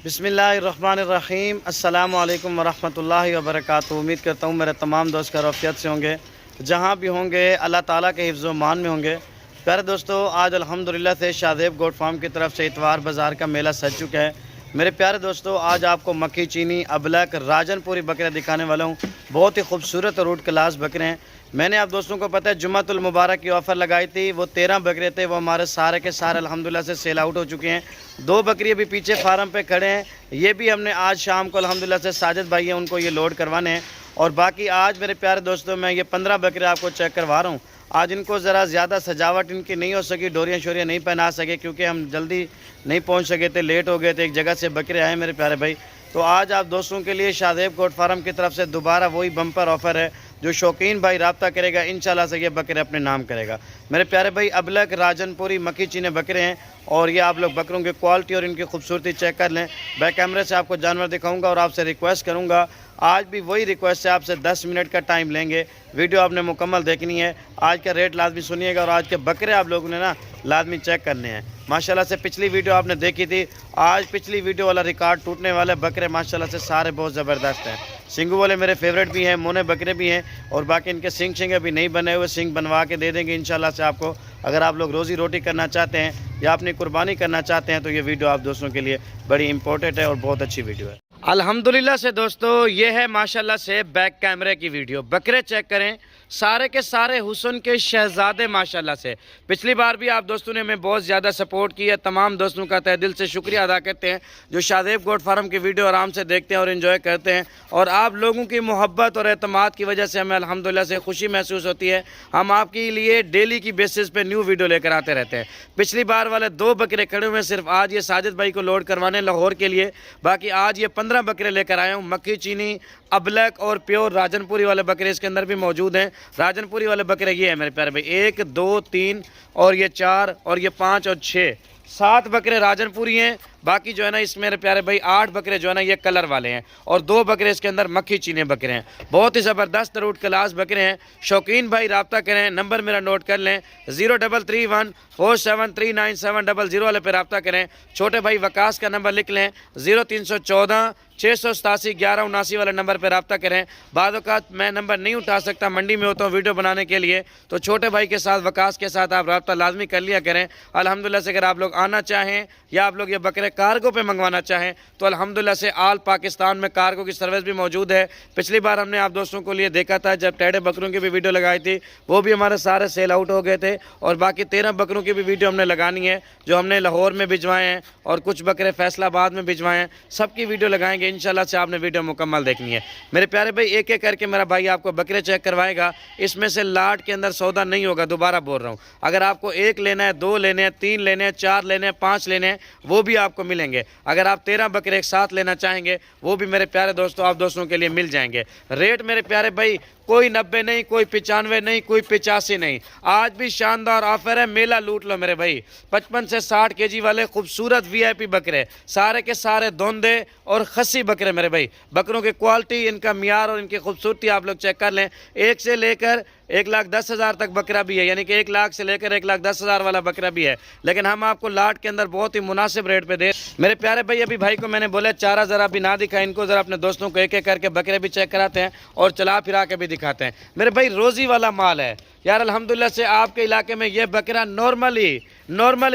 बिस्मिल्लाहिर्रहमानिर्रहीम अस्सलामु अलैकुम वरहमतुल्लाहि वबरकातुहू। उम्मीद करता हूँ मेरे तमाम दोस्त खैरियत से होंगे, जहाँ भी होंगे अल्लाह ताला के हिफ्ज़ व मान में होंगे। प्यारे दोस्तों, आज अल्हम्दुलिल्लाह से शाहज़ेब गोट फार्म की तरफ से इतवार बाज़ार का मेला सज चुका है। मेरे प्यारे दोस्तों, आज आपको मक्खी चीनी अबलक राजनपुरी बकरे दिखाने वाला हूँ। बहुत ही खूबसूरत और रूट क्लास बकरे हैं। मैंने आप दोस्तों को पता है जुम्मतुल मुबारक की ऑफ़र लगाई थी, वो 13 बकरे थे, वो हमारे सारे के सारे अल्हम्दुलिल्लाह से सेल आउट हो चुके हैं। 2 बकरी अभी पीछे फार्म पे खड़े हैं, ये भी हमने आज शाम को अल्हम्दुलिल्लाह से साजिद भाई हैं उनको ये लोड करवाने हैं। और बाकी आज मेरे प्यारे दोस्तों मैं ये 15 बकरे आपको चेक करवा रहा हूँ। आज इनको ज़रा ज़्यादा सजावट इनकी नहीं हो सकी, डोरियाँ शोरियाँ नहीं पहना सके क्योंकि हम जल्दी नहीं पहुँच सके थे, लेट हो गए थे, एक जगह से बकरे आए मेरे प्यारे भाई। तो आज आप दोस्तों के लिए शाहज़ेब गोट फार्म की तरफ से दोबारा वही बम्पर ऑफ़र है, जो शौकीन भाई रब्ता करेगा इंशाल्लाह से ये बकरे अपने नाम करेगा। मेरे प्यारे भाई अबलक राजनपुरी मक्खी चीने बकरे हैं और ये आप लोग बकरों की क्वालिटी और इनकी खूबसूरती चेक कर लें। बैक कैमरे से आपको जानवर दिखाऊंगा और आपसे रिक्वेस्ट करूंगा, आज भी वही रिक्वेस्ट है, आपसे 10 मिनट का टाइम लेंगे, वीडियो आपने मुकम्मल देखनी है। आज का रेट लाजमी सुनिएगा और आज के बकरे आप लोगों ने ना लाजमी चेक करने हैं। माशाल्लाह से पिछली वीडियो आपने देखी थी, आज पिछली वीडियो वाला रिकॉर्ड टूटने वाले बकरे माशाल्लाह से सारे बहुत ज़बरदस्त हैं। सिंगू वाले मेरे फेवरेट भी हैं, मोने बकरे भी हैं और बाकी इनके सिंग अभी नहीं बने हुए, सिंग बनवा के दे देंगे इंशाल्लाह से आपको। अगर आप लोग रोज़ी रोटी करना चाहते हैं या अपनी कुर्बानी करना चाहते हैं तो ये वीडियो आप दोस्तों के लिए बड़ी इंपॉर्टेंट है और बहुत अच्छी वीडियो है। अल्हम्दुलिल्लाह से दोस्तों, ये है माशाल्लाह से बैक कैमरे की वीडियो। बकरे चेक करें, सारे के सारे हुस्न के शहजादे माशाल्लाह से। पिछली बार भी आप दोस्तों ने हमें बहुत ज़्यादा सपोर्ट किया, तमाम दोस्तों का तहे दिल से शुक्रिया अदा करते हैं जो शाहज़ेब गोट फार्म की वीडियो आराम से देखते हैं और एंजॉय करते हैं। और आप लोगों की मोहब्बत और एतमाद की वजह से हमें अल्हम्दुलिल्लाह से खुशी महसूस होती है। हम आपके लिए डेली की बेसिस पे न्यू वीडियो लेकर आते रहते हैं। पिछली बार वाले 2 बकरे खड़े हुए, सिर्फ आज ये साजिद भाई को लोड करवाने लाहौर के लिए, बाकी आज ये 15 बकरे लेकर आया हूँ। मक्खी चीनी अबलक और प्योर राजनपुरी वाले बकरे इसके अंदर भी मौजूद हैं। राजनपुरी वाले बकरे ये है मेरे प्यारे भाई, 1 2 3 और ये 4 और ये 5 और 6 7 बकरे राजनपुरी हैं। बाकी जो है ना इस मेरे प्यारे भाई 8 बकरे जो है ना ये कलर वाले हैं और 2 बकरे इसके अंदर मक्खी चीने बकरे हैं। बहुत ही ज़बरदस्त रूट क्लास बकरे हैं। शौकीन भाई रब्ता करें, नंबर मेरा नोट कर लें 0331473970 वाले पे रब्ता करें। छोटे भाई वकास का नंबर लिख लें 0314 687 1179 वाले नंबर पर रब्ता करें। बाद औक़ात मैं नंबर नहीं उठा सकता, मंडी में होता हूँ वीडियो बनाने के लिए, तो छोटे भाई के साथ वकास के साथ आप रब्ता लाजमी कर लिया करें। अल्हम्दुलिल्लाह से अगर आप लोग आना चाहें या आप लोग ये बकरे कार्गो पे मंगवाना चाहें तो अल्हम्दुलिल्लाह से आल पाकिस्तान में कार्गो की सर्विस भी मौजूद है। पिछली बार हमने आप दोस्तों को लिए देखा था जब टेढ़े बकरों की भी वीडियो लगाई थी, वो भी हमारे सारे सेल आउट हो गए थे। और बाकी 13 बकरों की भी वीडियो हमने लगानी है जो हमने लाहौर में भिजवाए हैं और कुछ बकरे फैसलाबाद में भिजवाए हैं। सबकी वीडियो लगाएंगे इंशाल्लाह से, आपने वीडियो मुकम्मल देखनी है। मेरे प्यारे भाई एक एक करके मेरा भाई आपको बकरे चेक करवाएगा। इसमें से लाट के अंदर सौदा नहीं होगा, दोबारा बोल रहा हूँ। अगर आपको 1 लेना है, 2 लेने हैं, 3 लेने हैं, 4 लेने हैं, 5 लेने हैं, वो भी आपको मिलेंगे। अगर आप 13 बकरे एक साथ लेना चाहेंगे वो भी मेरे प्यारे दोस्तों आप दोस्तों के लिए मिल जाएंगे। रेट मेरे प्यारे भाई कोई 90 नहीं, कोई 95 नहीं, कोई 85 नहीं, आज भी शानदार ऑफर है, मेला लूट लो मेरे भाई। 55 से 60 केजी वाले खूबसूरत VIP बकरे, सारे के सारे धोंदे और खस्सी बकरे मेरे भाई। बकरों की क्वालिटी, इनका मियार और इनकी खूबसूरती आप लोग चेक कर लें। 1 से लेकर 1,10,000 तक बकरा भी है, यानी कि 1 लाख से लेकर 1,10,000 वाला बकरा भी है, लेकिन हम आपको लाट के अंदर बहुत ही मुनासिब रेट पे दे। मेरे प्यारे भाई अभी भाई को मैंने बोला चारा ज़रा भी ना दिखा, इनको ज़रा अपने दोस्तों को एक एक करके बकरे भी चेक कराते हैं और चला फिरा के भी दिखाते हैं। मेरे भाई रोज़ी वाला माल है यार अल्हम्दुलिल्लाह से। आपके इलाके में ये बकरा नॉर्मली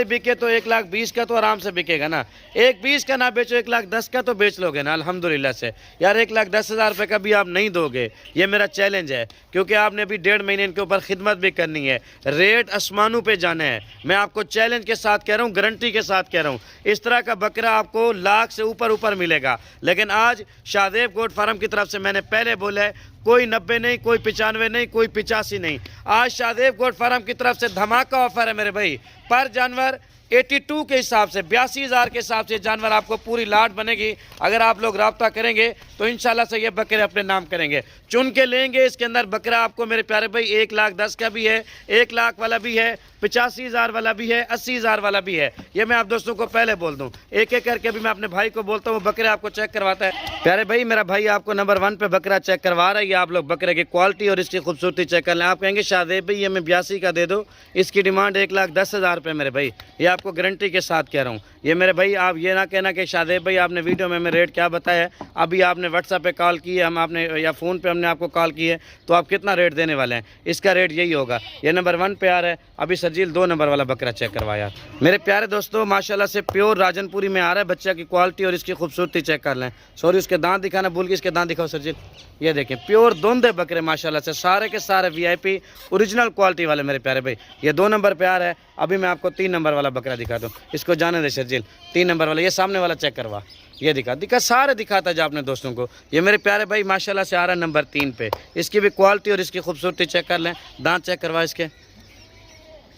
बिके तो 1,20,000 का तो आराम से बिकेगा ना। 1,20,000 का ना बेचो, 1,10,000 का तो बेच लोगे ना अल्हम्दुलिल्लाह से। यार 1,10,000 रुपये का भी आप नहीं दोगे, ये मेरा चैलेंज है, क्योंकि आपने अभी 1.5 महीने इनके ऊपर खिदमत भी करनी है। रेट आसमानों पे जाने हैं, मैं आपको चैलेंज के साथ कह रहा हूँ, गारंटी के साथ कह रहा हूँ। इस तरह का बकरा आपको लाख से ऊपर मिलेगा। लेकिन आज शाहज़ेब गोट फार्म की तरफ से मैंने पहले बोला है, कोई 90 नहीं, कोई 95 नहीं, कोई 85 नहीं। आज शाहज़ेब गोट फार्म की तरफ से धमाका ऑफर है मेरे भाई। पर जानवर 82 के हिसाब से 82,000 के हिसाब से जानवर आपको पूरी लाट बनेगी। अगर आप लोग रब्ता करेंगे तो इंशाल्लाह से ये बकरे अपने नाम करेंगे, चुन के लेंगे। इसके अंदर बकरा आपको मेरे प्यारे भाई 1,10,000 का भी है, 1 लाख वाला भी है, 85,000 वाला भी है, 80,000 वाला भी है। ये मैं आप दोस्तों को पहले बोल दूं, एक एक करके भी मैं अपने भाई को बोलता हूँ, बकरे आपको चेक करवाता है। प्यारे भाई मेरा भाई आपको नंबर 1 पे बकरा चेक करवा रहा है। ये आप लोग बकरे की क्वालिटी और इसकी खूबसूरती चेक कर लें। आप कहेंगे शाहज़ेब भाई ये मैं 82 का दे दो, इसकी डिमांड 1,10,000 रुपये मेरे भाई। ये आपको गारंटी के साथ कह रहा हूँ। ये मेरे भाई आप ये ना कहना कि शादेब भाई आपने वीडियो में रेट क्या बताया है, अभी आपने व्हाट्सएप पे कॉल की है, हम आपने या फ़ोन पे हमने आपको कॉल की है, तो आप कितना रेट देने वाले हैं, इसका रेट यही होगा। ये नंबर 1 पे आ रहा है। अभी सरजील 2 नंबर वाला बकरा चेक करवाया। मेरे प्यारे दोस्तों माशाल्लाह से प्योर राजनपुरी में आ रहा है। बच्चा की क्वालिटी और इसकी खूबसूरती चेक कर लें। सॉरी उसके दांत दिखाना भूल गए, इसके दांत दिखाओ सरजील। ये देखें प्योर दोंदे बकरे माशाल्लाह से, सारे के सारे VIP ओरिजिनल क्वालिटी वाले मेरे प्यारे भाई। ये 2 नंबर पे आ रहा है। अभी मैं आपको 3 नंबर वाला बकरा दिखा दूँ, इसको जाने दे सरजील। 3 नंबर वाला ये सामने वाला चेक करवा, ये दिखा सारे दिखाता जा अपने दोस्तों को। ये मेरे प्यारे भाई माशाल्लाह से आ रहा है नंबर 3 पे। इसकी भी क्वालिटी और इसकी खूबसूरती चेक कर लें। दांत चेक करवा इसके,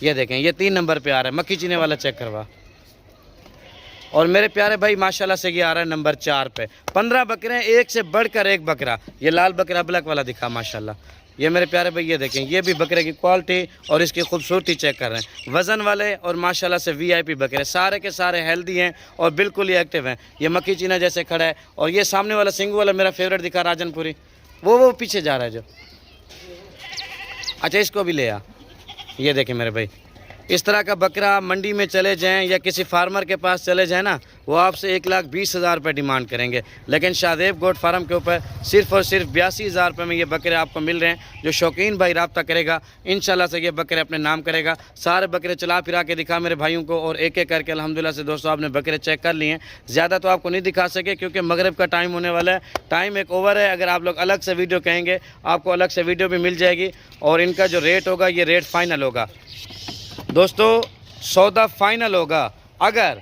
ये देखें ये 3 नंबर पे आ रहा है। मक्खी चीने वाला चेक करवा। और मेरे प्यारे भाई माशाल्लाह से ये आ रहा है नंबर 4 पे। 15 बकरे हैं, एक से बढ़कर एक बकरा। ये लाल बकरा ब्लैक वाला दिखा माशाल्लाह। ये मेरे प्यारे भाई ये देखें, ये भी बकरे की क्वालिटी और इसकी खूबसूरती चेक कर रहे हैं। वज़न वाले और माशाल्लाह से VIP बकरे, सारे के सारे हेल्दी हैं और बिल्कुल ही एक्टिव हैं। ये मक्खी चीना जैसे खड़ा है। और ये सामने वाला सिंगू वाला मेरा फेवरेट दिखा राजनपुरी, वो पीछे जा रहा है जो। अच्छा इसको भी ले आ। ये देखें मेरे भाई, इस तरह का बकरा मंडी में चले जाएं या किसी फार्मर के पास चले जाएं ना, वो आपसे 1,20,000 रुपये डिमांड करेंगे। लेकिन शादेब गोट फार्म के ऊपर सिर्फ़ और सिर्फ 82,000 रुपये में ये बकरे आपको मिल रहे हैं। जो शौकीन भाई रब्ता करेगा इंशाल्लाह से ये बकरे अपने नाम करेगा। सारे बकरे चला फिरा के दिखा मेरे भाइयों को, और एक एक करके अल्हम्दुलिल्लाह से दोस्तों आपने बकरे चेक कर लिए हैं। ज़्यादा तो आपको नहीं दिखा सके क्योंकि मगरिब का टाइम होने वाला है, टाइम एक ओवर है। अगर आप लोग अलग से वीडियो कहेंगे आपको अलग से वीडियो भी मिल जाएगी। और इनका जो रेट होगा ये रेट फाइनल होगा दोस्तों, सौदा फाइनल होगा। अगर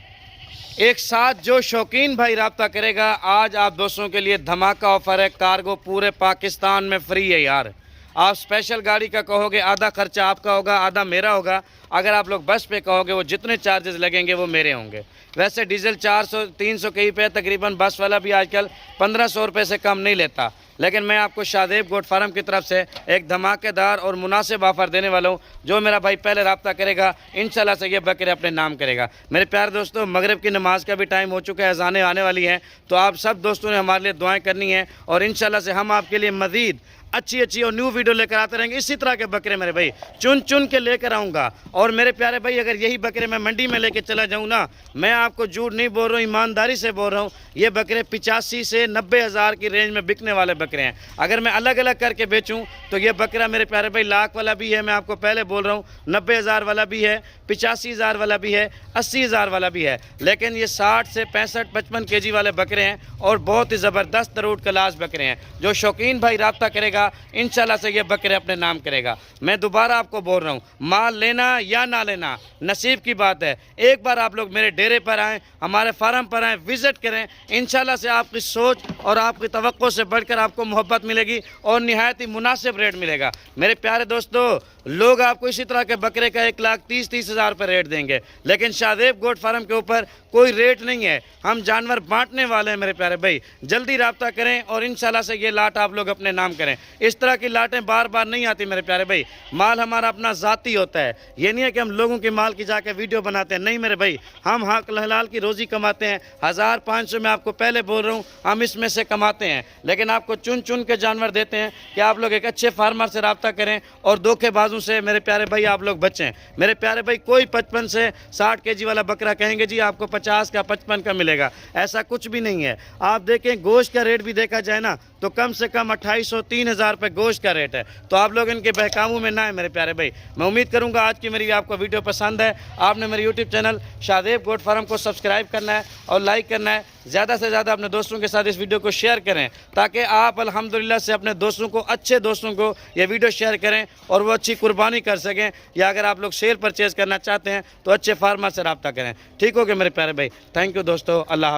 एक साथ जो शौकीन भाई रब्ता करेगा, आज आप दोस्तों के लिए धमाका ऑफर है। कार्गो पूरे पाकिस्तान में फ्री है यार। आप स्पेशल गाड़ी का कहोगे आधा खर्चा आपका होगा, आधा मेरा होगा। अगर आप लोग बस पे कहोगे वो जितने चार्जेस लगेंगे वो मेरे होंगे। वैसे डीजल 400-300 कहीं पे तकरीबन, बस वाला भी आजकल 1500 रुपये से कम नहीं लेता। लेकिन मैं आपको शादेब गोट फार्म की तरफ से एक धमाकेदार और मुनासिब ऑफ़र देने वाला हूँ। जो मेरा भाई पहले रब्ता करेगा इंशाल्लाह से ये बकरे अपने नाम करेगा। मेरे प्यारे दोस्तों मगरिब की नमाज का भी टाइम हो चुका है, अज़ानें आने वाली हैं, तो आप सब दोस्तों ने हमारे लिए दुआएं करनी है। और इंशाल्लाह से हम आपके लिए मज़ीद अच्छी और न्यू वीडियो लेकर आते रहेंगे। इसी तरह के बकरे मेरे भाई चुन के लेकर आऊँगा। और मेरे प्यारे भाई अगर यही बकरे मैं मंडी में लेके चला जाऊँ ना, मैं आपको झूठ नहीं बोल रहा हूँ, ईमानदारी से बोल रहा हूँ, ये बकरे 85 से 90 हज़ार की रेंज में बिकने वाले बकरे हैं। अगर मैं अलग अलग करके बेचूँ तो ये बकरा मेरे प्यारे भाई लाख वाला भी है, मैं आपको पहले बोल रहा हूँ, 90 हज़ार वाला भी है, 85 हज़ार वाला भी है, 80 हज़ार वाला भी है। लेकिन ये 60 से 65-55 kg वाले बकरे हैं और बहुत ही ज़बरदस्त तरूट क्लास बकरे हैं। जो शौकीन भाई रब्ता करेगा इंशाल्लाह से ये बकरे अपने नाम करेगा। मैं दोबारा आपको बोल रहा हूँ, माल लेना या ना लेना नसीब की बात है। एक बार आप लोग मेरे डेरे पर आएँ, हमारे फार्म पर आएँ, विज़िट करें, इंशाल्लाह से आपकी सोच और आपकी तवक्को से बढ़कर आपको मोहब्बत मिलेगी और निहायत ही मुनासिब रेट मिलेगा। मेरे प्यारे दोस्तों लोग आपको इसी तरह के बकरे का 1,30,30 हज़ार रुपये रेट देंगे, लेकिन शादेब गोट फार्म के ऊपर कोई रेट नहीं है। हम जानवर बांटने वाले हैं मेरे प्यारे भाई। जल्दी रब्ता करें और इंशाल्लाह से ये लाट आप लोग अपने नाम करें। इस तरह की लाटें बार बार नहीं आती मेरे प्यारे भाई। माल हमारा अपना ज़ाती होता है, ये नहीं है कि हम लोगों के माल की जाके वीडियो बनाते हैं। नहीं मेरे भाई, हम हक हलाल की रोज़ी कमाते हैं। 1000-500 में आपको पहले बोल रहा हूँ हम इसमें से कमाते हैं, लेकिन आपको चुन के जानवर देते हैं कि आप लोग एक अच्छे फार्मर से रब्ता करें और धोखेबाजों से मेरे प्यारे भाई आप लोग बचें। मेरे प्यारे भाई कोई 55 से 60 kg वाला बकरा कहेंगे जी आपको 50 का 55 का मिलेगा, ऐसा कुछ भी नहीं है। आप देखें गोश्त का रेट भी देखा जाए ना तो कम से कम 2,500-3,000 रुपये गोश्त का रेट है। तो आप लोग इनके बहकामों में ना है मेरे प्यारे भाई। मैं उम्मीद करूंगा आज की मेरी आपको वीडियो पसंद है। आपने मेरे YouTube channel Shadab goat farm को सब्सक्राइब करना है और लाइक करना है। ज़्यादा से ज़्यादा अपने दोस्तों के साथ इस वीडियो को शेयर करें ताकि आप अल्हम्दुलिल्लाह से अपने दोस्तों को, अच्छे दोस्तों को ये वीडियो शेयर करें और वो अच्छी कुर्बानी कर सकें। या अगर आप लोग शेयर परचेज़ करना चाहते हैं तो अच्छे फार्मर से रब्ता करें। ठीक हो गया मेरे प्यारे भाई। थैंक यू दोस्तों, अल्लाह हाफ़िज़।